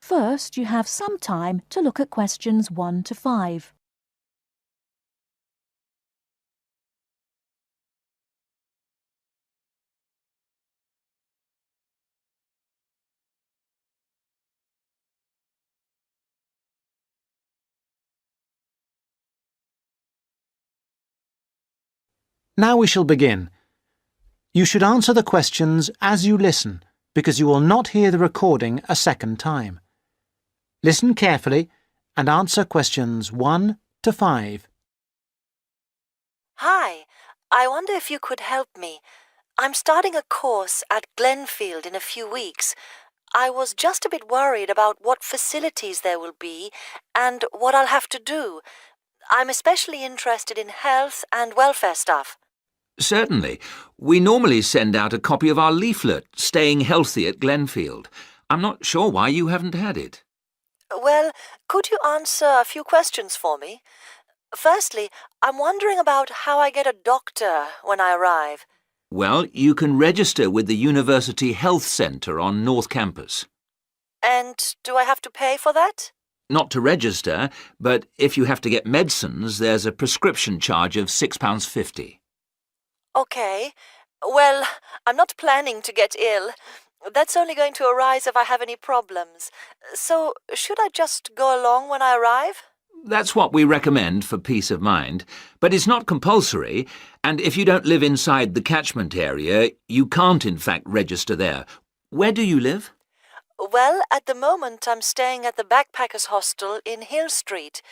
First, you have some time to look at questions 1 to 5. Now we shall begin. You should answer the questions as you listen, because you will not hear the recording a second time. Listen carefully and answer questions 1 to 5. Hi, I wonder if you could help me. I'm starting a course at Glenfield in a few weeks. I was just a bit worried about what facilities there will be and what I'll have to do. I'm especially interested in health and welfare stuff. Certainly. We normally send out a copy of our leaflet, Staying Healthy at Glenfield. I'm not sure why you haven't had it. Well, could you answer a few questions for me? Firstly, I'm wondering about how I get a doctor when I arrive. Well, you can register with the University Health Centre on North Campus. And do I have to pay for that? Not to register, but if you have to get medicines, there's a prescription charge of £6.50. Okay. Well, I'm not planning to get ill. That's only going to arise if I have any problems. So, should I just go along when I arrive? That's what we recommend for peace of mind, but it's not compulsory, and if you don't live inside the catchment area, you can't in fact register there. Where do you live? Well, at the moment I'm staying at the Backpackers Hostel in Hill Street,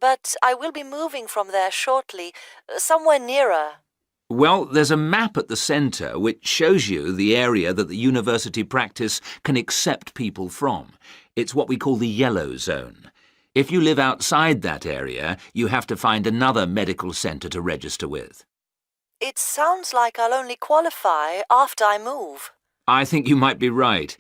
but I will be moving from there shortly, somewhere nearer. Well, there's a map at the centre which shows you the area that the university practice can accept people from. It's what we call the yellow zone. If you live outside that area, you have to find another medical centre to register with. It sounds like I'll only qualify after I move. I think you might be right.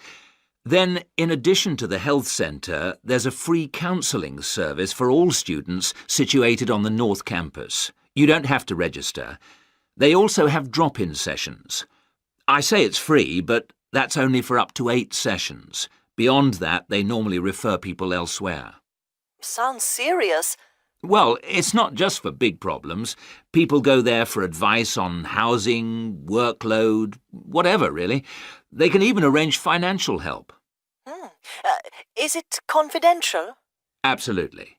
Then, in addition to the health centre, there's a free counselling service for all students situated on the North Campus. You don't have to register. They also have drop-in sessions. I say it's free, but that's only for up to 8 sessions. Beyond that, they normally refer people elsewhere. Sounds serious. Well, it's not just for big problems. People go there for advice on housing, workload, whatever, really. They can even arrange financial help. Is it confidential? Absolutely.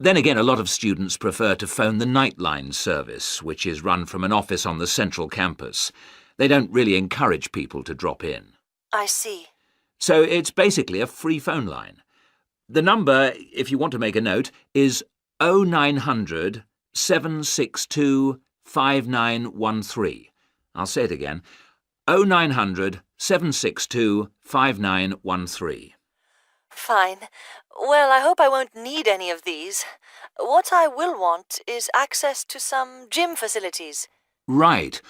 Then again, a lot of students prefer to phone the Nightline service, which is run from an office on the central campus. They don't really encourage people to drop in. I see. So it's basically a free phone line. The number, if you want to make a note, is 0900 762 5913. I'll say it again. 0900 762 5913. Fine. Well, I hope I won't need any of these. What I will want is access to some gym facilities. Right.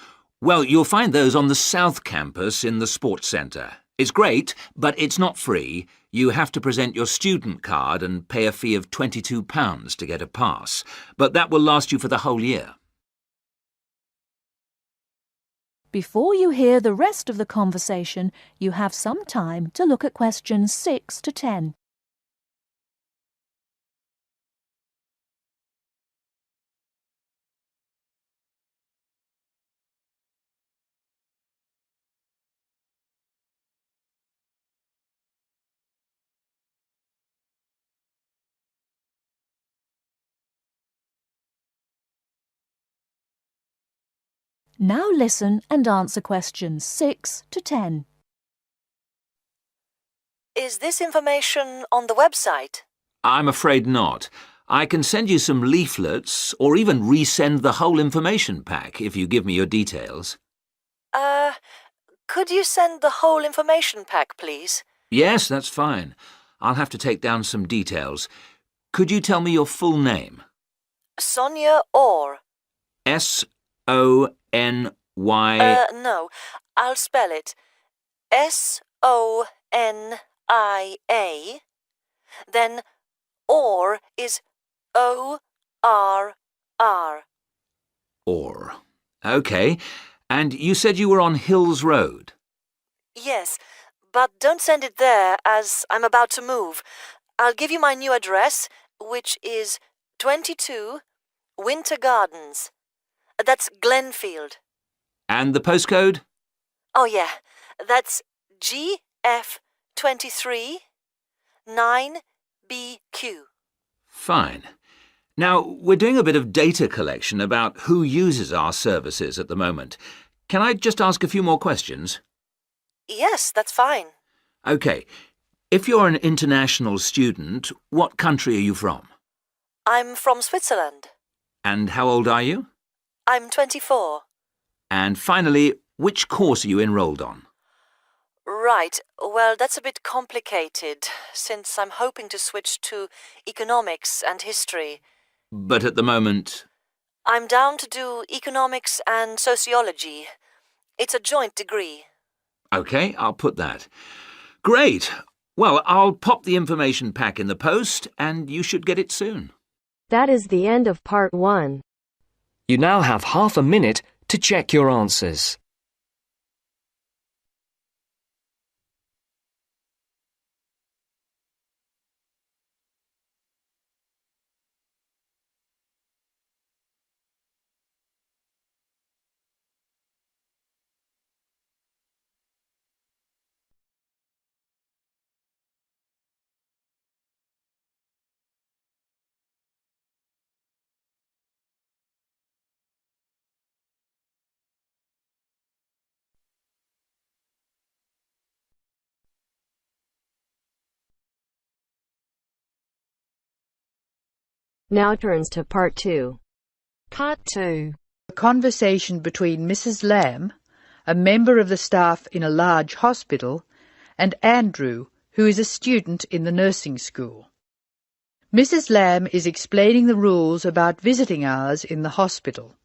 Well, you'll find those on the South Campus in the Sports Centre. It's great, but it's not free. You have to present your student card and pay a fee of £22 to get a pass. But that will last you for the whole year. Before you hear the rest of the conversation, you have some time to look at questions 6 to 10. Now listen and answer questions 6 to 10. Is this information on the website? I'm afraid not. I can send you some leaflets or even resend the whole information pack if you give me your details. Could you send the whole information pack, please? Yes, that's fine. I'll have to take down some details. Could you tell me your full name? Sonia Orr. S-O-N-Y... No, I'll spell it. S-O-N-I-A. Then Orr is O-R-R. Orr. OK. And you said you were on Hills Road? Yes, but don't send it there as I'm about to move. I'll give you my new address, which is 22 Winter Gardens. That's Glenfield. And the postcode? Oh, yeah. That's GF23 9BQ. Fine. Now, we're doing a bit of data collection about who uses our services at the moment. Can I just ask a few more questions? Yes, that's fine. OK. If you're an international student, what country are you from? I'm from Switzerland. And how old are you? I'm 24. And finally, which course are you enrolled on? Right. Well, that's a bit complicated, since I'm hoping to switch to economics and history. But at the moment... I'm down to do economics and sociology. It's a joint degree. OK, I'll put that. Great. Well, I'll pop the information pack in the post, and you should get it soon. That is the end of part 1. You now have half a minute to check your answers. Now turns to part 2. Part 2. A conversation between Mrs. Lamb, a member of the staff in a large hospital, and Andrew, who is a student in the nursing school. Mrs. Lamb is explaining the rules about visiting hours in the hospital.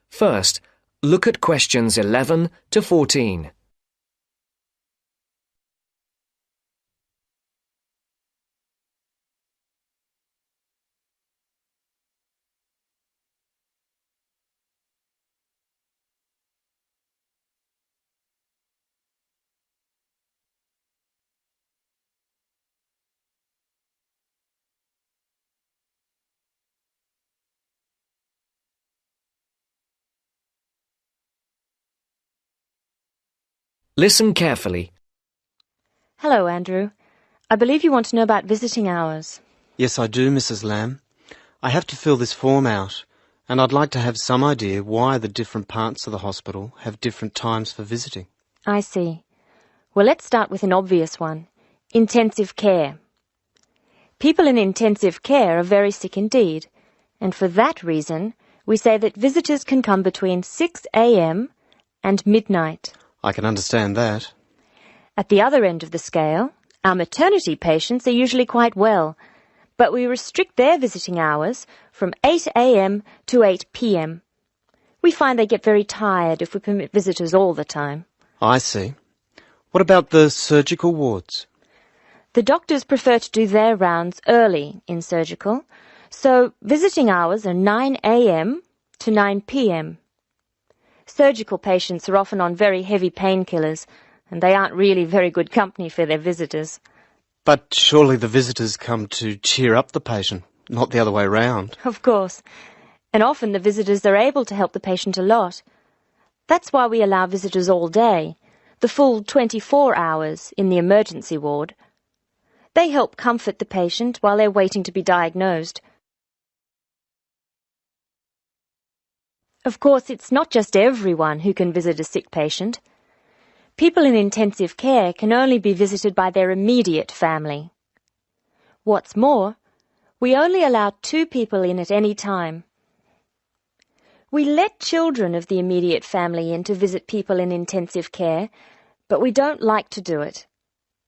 First, look at questions 11 to 14. Listen carefully. Hello, Andrew. I believe you want to know about visiting hours. Yes, I do, Mrs. Lamb. I have to fill this form out, and I'd like to have some idea why the different parts of the hospital have different times for visiting. I see. Well, let's start with an obvious one. Intensive care. People in intensive care are very sick indeed, and for that reason, we say that visitors can come between 6 a.m. and midnight. I can understand that. At the other end of the scale, our maternity patients are usually quite well, but we restrict their visiting hours from 8 a.m. to 8 p.m. We find they get very tired if we permit visitors all the time. I see. What about the surgical wards? The doctors prefer to do their rounds early in surgical, so visiting hours are 9 a.m. to 9 p.m. Surgical patients are often on very heavy painkillers, and they aren't really very good company for their visitors. But surely the visitors come to cheer up the patient, not the other way round. Of course. And often the visitors are able to help the patient a lot. That's why we allow visitors all day, the full 24 hours in the emergency ward. They help comfort the patient while they're waiting to be diagnosed. Of course, it's not just everyone who can visit a sick patient. People in intensive care can only be visited by their immediate family. What's more, we only allow 2 people in at any time. We let children of the immediate family in to visit people in intensive care, but we don't like to do it.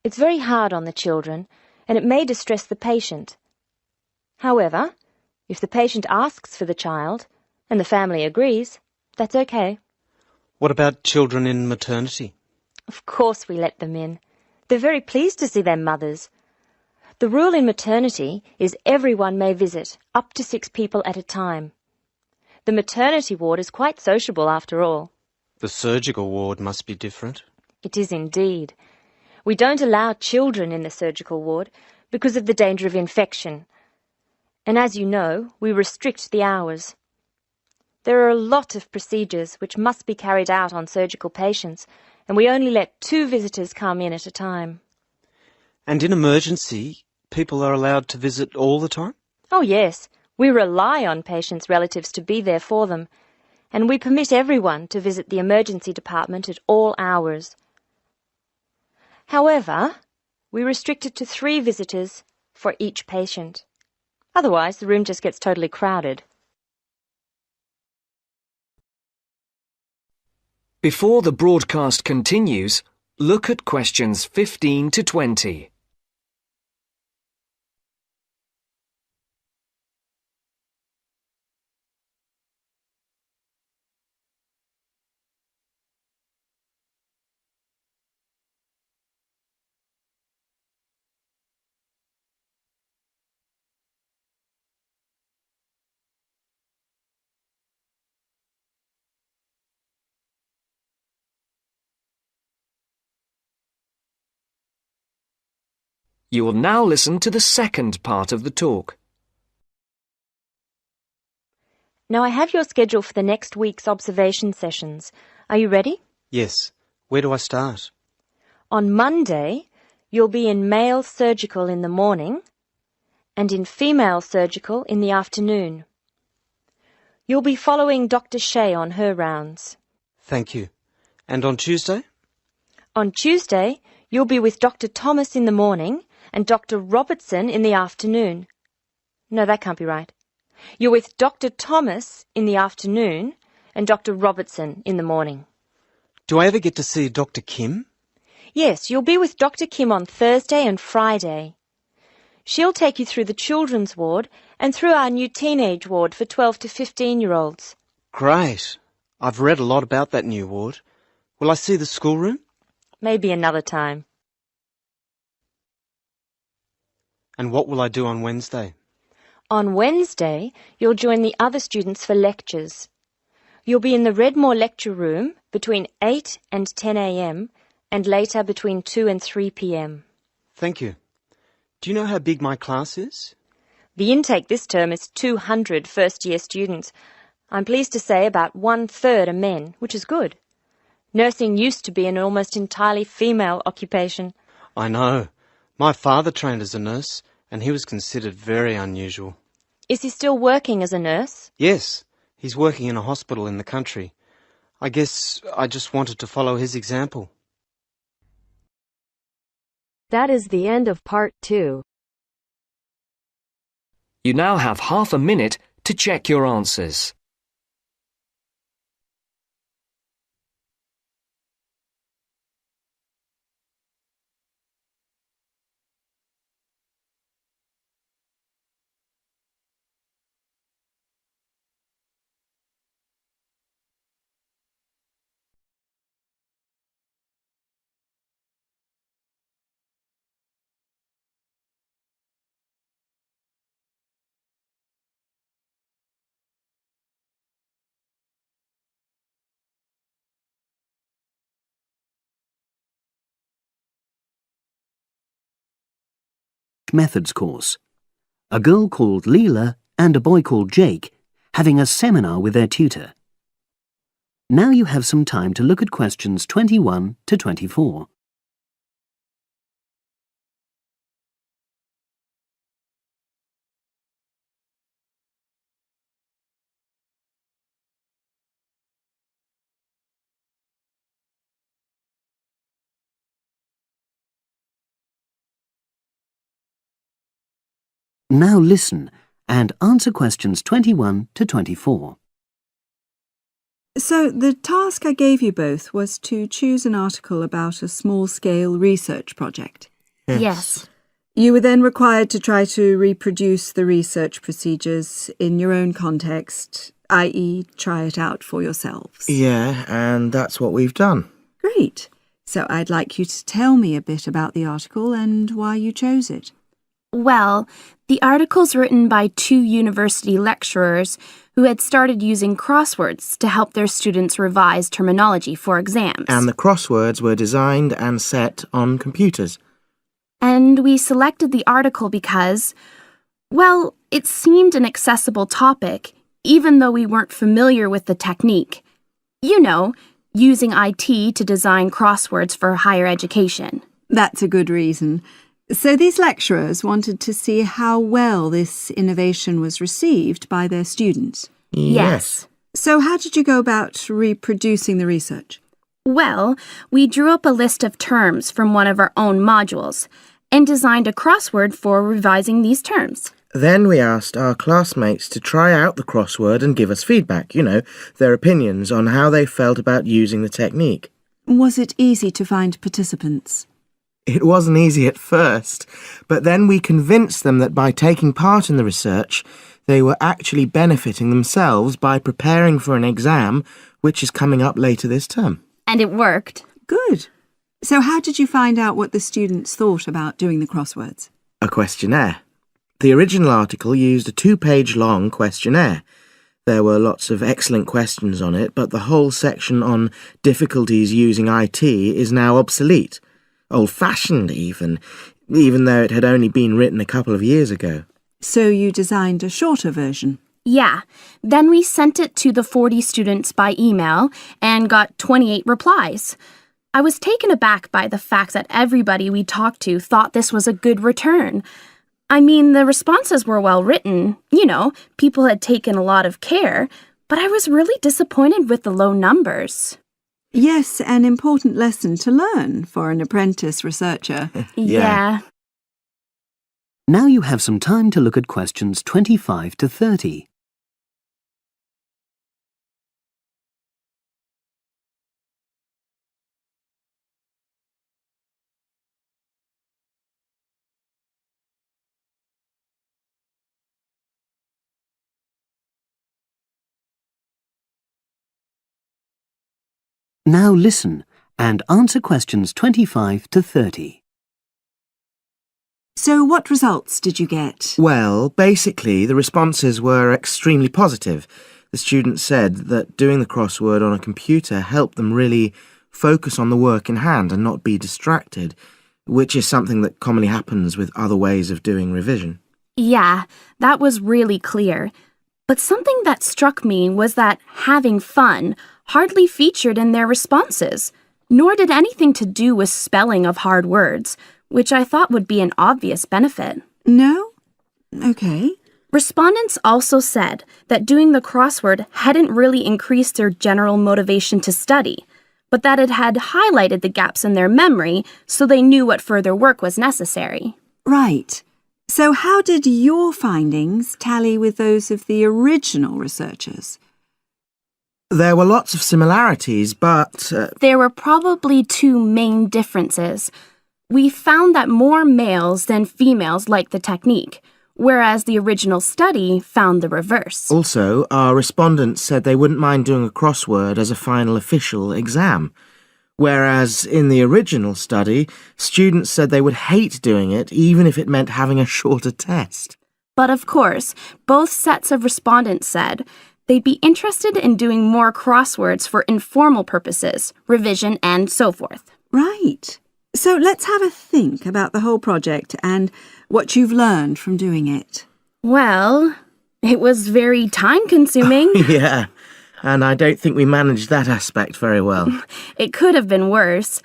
It's very hard on the children, and it may distress the patient. However, if the patient asks for the child, and the family agrees, that's okay. What about children in maternity? Of course we let them in. They're very pleased to see their mothers. The rule in maternity is everyone may visit, up to 6 people at a time. The maternity ward is quite sociable after all. The surgical ward must be different. It is indeed. We don't allow children in the surgical ward because of the danger of infection. And as you know, we restrict the hours. There are a lot of procedures which must be carried out on surgical patients, and we only let 2 visitors come in at a time. And in emergency, people are allowed to visit all the time? Oh yes, we rely on patients' relatives to be there for them, and we permit everyone to visit the emergency department at all hours. However, we restrict it to 3 visitors for each patient. Otherwise, the room just gets totally crowded. Before the broadcast continues, look at questions 15 to 20. You will now listen to the second part of the talk. Now I have your schedule for the next week's observation sessions. Are you ready? Yes. Where do I start? On Monday, you'll be in male surgical in the morning and in female surgical in the afternoon. You'll be following Dr. Shea on her rounds. Thank you. And on Tuesday? On Tuesday, you'll be with Dr. Thomas in the morning and Dr. Robertson in the afternoon. No, that can't be right. You're with Dr. Thomas in the afternoon and Dr. Robertson in the morning. Do I ever get to see Dr. Kim? Yes, you'll be with Dr. Kim on Thursday and Friday. She'll take you through the children's ward and through our new teenage ward for 12 to 15-year-olds. Great. I've read a lot about that new ward. Will I see the schoolroom? Maybe another time. And what will I do on Wednesday? On Wednesday, you'll join the other students for lectures. You'll be in the Redmore lecture room between 8 and 10 a.m. and later between 2 and 3 p.m. Thank you. Do you know how big my class is? The intake this term is 200 first-year students. I'm pleased to say about 1/3 are men, which is good. Nursing used to be an almost entirely female occupation. I know. My father trained as a nurse, and he was considered very unusual. Is he still working as a nurse? Yes, he's working in a hospital in the country. I guess I just wanted to follow his example. That is the end of part 2. You now have half a minute to check your answers. Methods course. A girl called Leela and a boy called Jake having a seminar with their tutor. Now you have some time to look at questions 21 to 24. Now listen and answer questions 21 to 24. So the task I gave you both was to choose an article about a small-scale research project. Yes. You were then required to try to reproduce the research procedures in your own context, i.e. try it out for yourselves. Yeah, and that's what we've done. Great. So I'd like you to tell me a bit about the article and why you chose it. Well, the article's written by 2 university lecturers who had started using crosswords to help their students revise terminology for exams. And the crosswords were designed and set on computers. And we selected the article because, well, it seemed an accessible topic, even though we weren't familiar with the technique. You know, using IT to design crosswords for higher education. That's a good reason. So these lecturers wanted to see how well this innovation was received by their students. Yes. So how did you go about reproducing the research? Well, we drew up a list of terms from one of our own modules and designed a crossword for revising these terms. Then we asked our classmates to try out the crossword and give us feedback, their opinions on how they felt about using the technique. Was it easy to find participants? It wasn't easy at first, but then we convinced them that by taking part in the research, they were actually benefiting themselves by preparing for an exam which is coming up later this term. And it worked. Good. So how did you find out what the students thought about doing the crosswords? A questionnaire. The original article used a 2-page long questionnaire. There were lots of excellent questions on it, but the whole section on difficulties using IT is now obsolete. Old-fashioned even though it had only been written a couple of years ago. So you designed a shorter version? Yeah. Then we sent it to the 40 students by email and got 28 replies. I was taken aback by the fact that everybody we talked to thought this was a good return. I mean, the responses were well written. People had taken a lot of care, but I was really disappointed with the low numbers. Yes, an important lesson to learn for an apprentice researcher. Yeah. Now you have some time to look at questions 25 to 30. Now listen and answer questions 25 to 30. So what results did you get? Well, basically, the responses were extremely positive. The students said that doing the crossword on a computer helped them really focus on the work in hand and not be distracted, which is something that commonly happens with other ways of doing revision. Yeah, that was really clear. But something that struck me was that having fun hardly featured in their responses, nor did anything to do with spelling of hard words, which I thought would be an obvious benefit. No? Okay. Respondents also said that doing the crossword hadn't really increased their general motivation to study, but that it had highlighted the gaps in their memory so they knew what further work was necessary. Right. So how did your findings tally with those of the original researchers? There were lots of similarities, but... There were probably 2 main differences. We found that more males than females liked the technique, whereas the original study found the reverse. Also, our respondents said they wouldn't mind doing a crossword as a final official exam, whereas in the original study, students said they would hate doing it even if it meant having a shorter test. But of course, both sets of respondents said they'd be interested in doing more crosswords for informal purposes, revision, and so forth. Right. So let's have a think about the whole project and what you've learned from doing it. Well, it was very time-consuming. Yeah, and I don't think we managed that aspect very well. It could have been worse.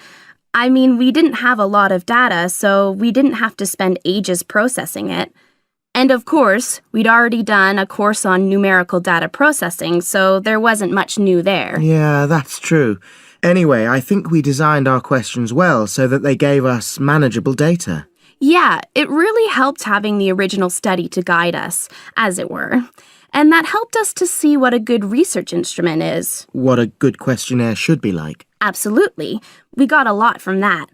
I mean, we didn't have a lot of data, so we didn't have to spend ages processing it. And of course, we'd already done a course on numerical data processing, so there wasn't much new there. Yeah, that's true. Anyway, I think we designed our questions well so that they gave us manageable data. Yeah, it really helped having the original study to guide us, as it were. And that helped us to see what a good research instrument is. What a good questionnaire should be like. Absolutely. We got a lot from that.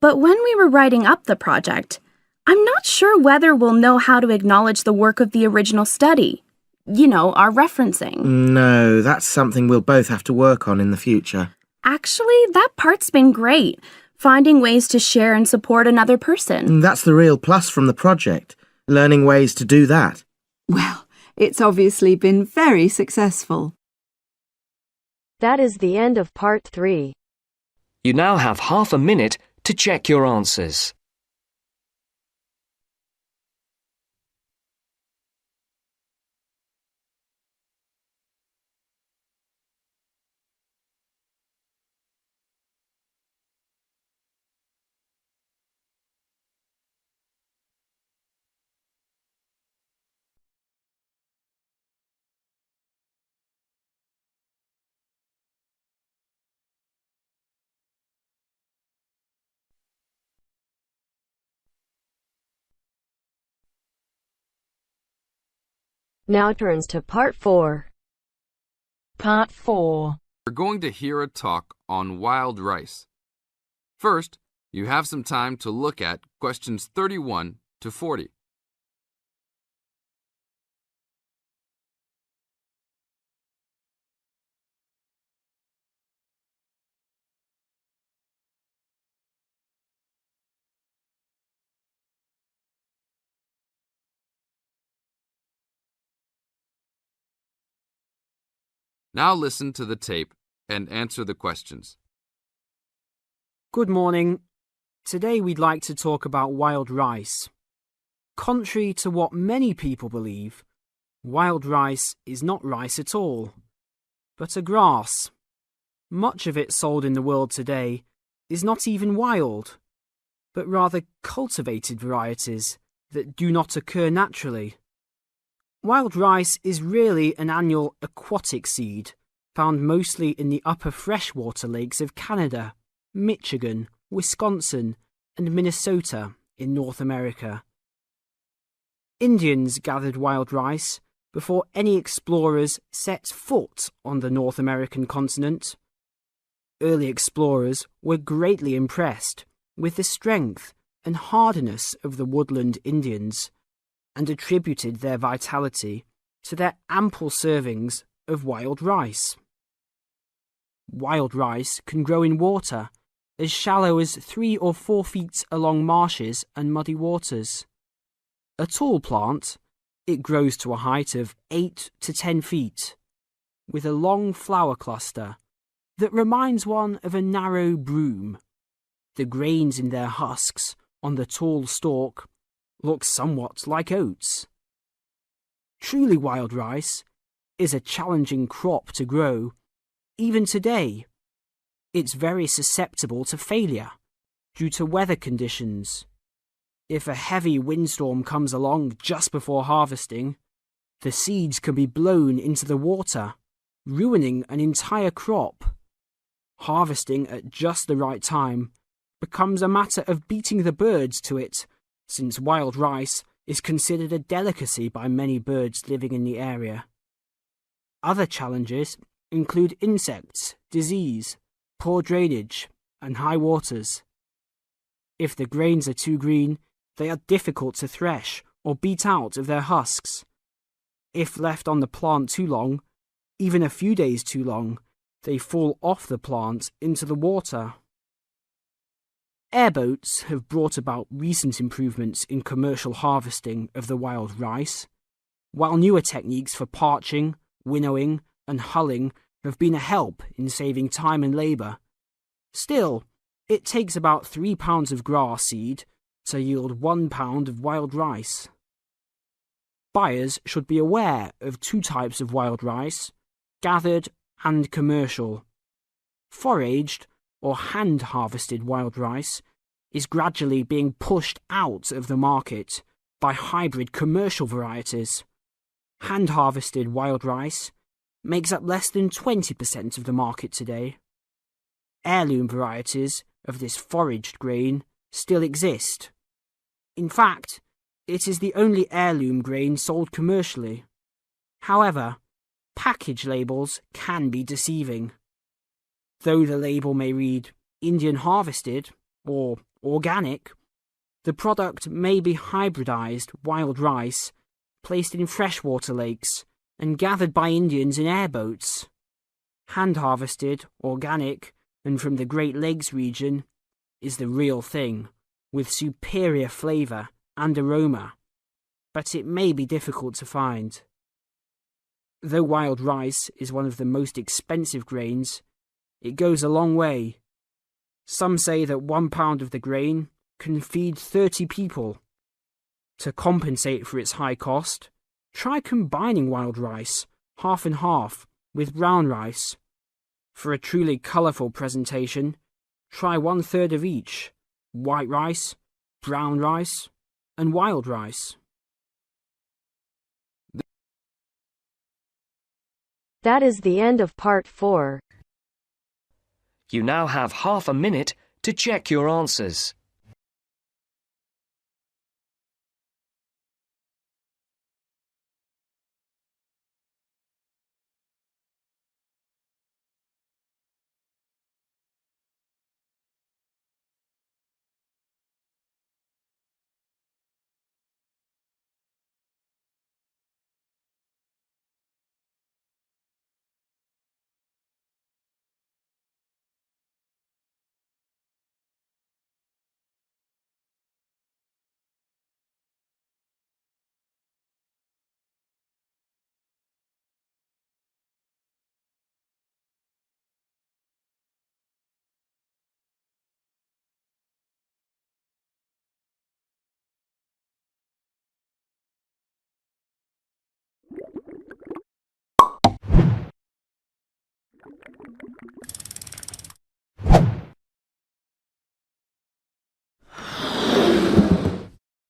But when we were writing up the project, I'm not sure whether we'll know how to acknowledge the work of the original study. Our referencing. No, that's something we'll both have to work on in the future. Actually, that part's been great. finding ways to share and support another person. That's the real plus from the project, learning ways to do that. Well, it's obviously been very successful. That is the end of part 3. You now have half a minute to check your answers. Now turns to part 4. Part 4. We're going to hear a talk on wild rice. First, you have some time to look at questions 31 to 40. Now listen to the tape and answer the questions. Good morning. Today we'd like to talk about wild rice. Contrary to what many people believe, wild rice is not rice at all, but a grass. Much of it sold in the world today is not even wild, but rather cultivated varieties that do not occur naturally. Wild rice is really an annual aquatic seed found mostly in the upper freshwater lakes of Canada, Michigan, Wisconsin, and Minnesota in North America. Indians gathered wild rice before any explorers set foot on the North American continent. Early explorers were greatly impressed with the strength and hardiness of the woodland Indians, and attributed their vitality to their ample servings of wild rice. Wild rice can grow in water as shallow as 3 or 4 feet along marshes and muddy waters. A tall plant, it grows to a height of 8 to 10 feet, with a long flower cluster that reminds one of a narrow broom. The grains in their husks on the tall stalk look somewhat like oats. Truly wild rice is a challenging crop to grow, even today. It's very susceptible to failure due to weather conditions. If a heavy windstorm comes along just before harvesting, the seeds can be blown into the water, ruining an entire crop. Harvesting at just the right time becomes a matter of beating the birds to it, since wild rice is considered a delicacy by many birds living in the area. Other challenges include insects, disease, poor drainage, and high waters. If the grains are too green, they are difficult to thresh or beat out of their husks. If left on the plant too long, even a few days too long, they fall off the plant into the water. Airboats have brought about recent improvements in commercial harvesting of the wild rice, while newer techniques for parching, winnowing, and hulling have been a help in saving time and labour. Still, it takes about 3 pounds of grass seed to yield 1 pound of wild rice. Buyers should be aware of 2 types of wild rice, gathered and commercial. Foraged or hand-harvested wild rice is gradually being pushed out of the market by hybrid commercial varieties. Hand-harvested wild rice makes up less than 20% of the market today. Heirloom varieties of this foraged grain still exist. In fact, it is the only heirloom grain sold commercially. However, package labels can be deceiving. Though the label may read Indian harvested or organic, the product may be hybridized wild rice placed in freshwater lakes and gathered by Indians in airboats. Hand-harvested, organic, and from the Great Lakes region is the real thing, with superior flavour and aroma, but it may be difficult to find. Though wild rice is one of the most expensive grains, it goes a long way. Some say that 1 pound of the grain can feed 30 people. To compensate for its high cost, try combining wild rice, half and half, with brown rice. For a truly colourful presentation, try 1/3 of each: white rice, brown rice, and wild rice. That is the end of part 4. You now have half a minute to check your answers.